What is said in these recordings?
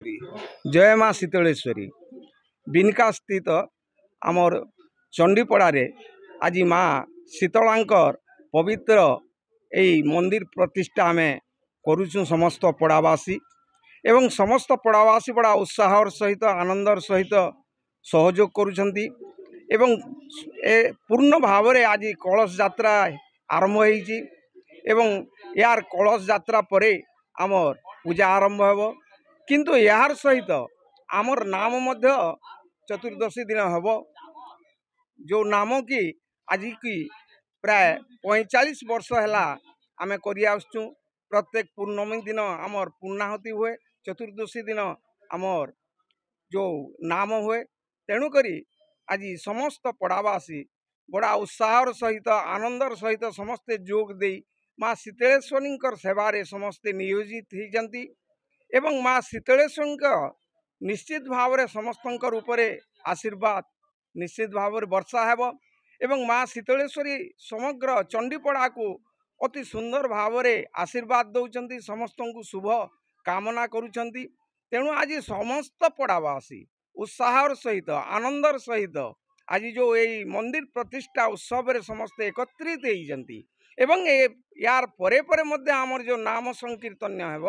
जय माँ शीतलेश्वरी बिनका स्थित आमर चंडीपड़े आज माँ शीतलांकर पवित्र यही मंदिर प्रतिष्ठा आम करुचु समस्त पड़ावासी एवं समस्त पड़ावासी बड़ा उत्साहर सहित आनंदर सहित सहयोग करुछंती एवं पूर्ण भाव में आज कलश यात्रा आरंभ होईची एवं यार कलश यात्रा परे आमर पूजा आरंभ हो किंतु यार सहित आमर नाम मध्य चतुर्दशी दिन हम जो नाम कि आज की प्राय 45 वर्ष है आम कर प्रत्येक पूर्णमी दिन आमर पूर्णाहुति हुए चतुर्दशी दिन आमर जो नाम हुए तेणुक आज समस्त पड़ावासी बड़ा उत्साहर सहित आनंदर सहित समस्ते जोग दे माँ शीतलेश्वरी सेवारे समस्ते नियोजित होती एवं माँ शीतलेश्वरी निश्चित भाव में समस्त उपरे आशीर्वाद निश्चित भाव में वर्षा हेब एवं माँ शीतलेश्वरी समग्र चंडीपड़ा को अति सुंदर भाव में आशीर्वाद दौरान समस्त को शुभ कामना करुँच तेणु आज समस्त पड़ावासी उत्साहर सहित आनंदर सहित आज जो यही मंदिर प्रतिष्ठा उत्सव रे समस्ते एकत्रित होती एवं यार परे परे मध्य आमर जो नाम संकीर्तन हेब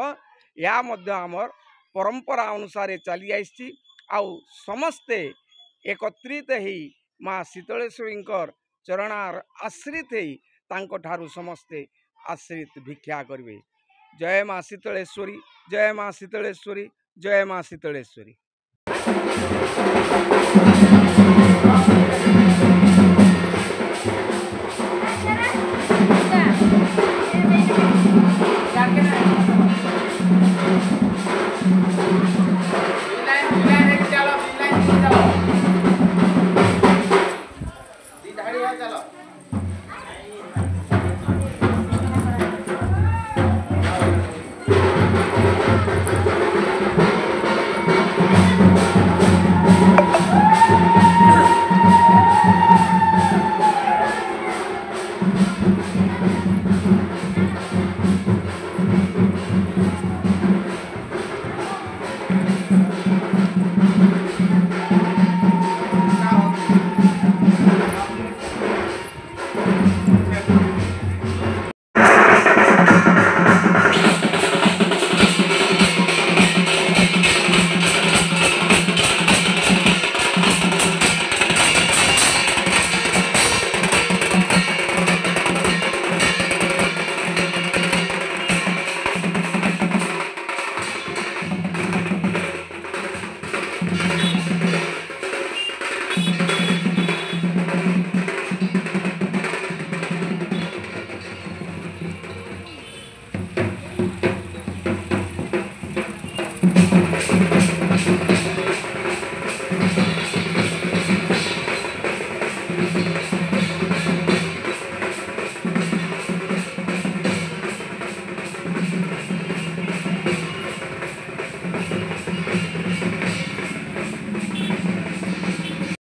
या मध्य आमर परंपरा अनुसार चली आसी आउ समस्ते एकत्रित ही माँ शीतलेश्वरी चरणार आश्रित ही तांको ठारू समस्ते आश्रित भिक्षा करेंगे। जय माँ शीतलेश्वरी जय माँ शीतलेश्वरी जय माँ शीतलेश्वरी।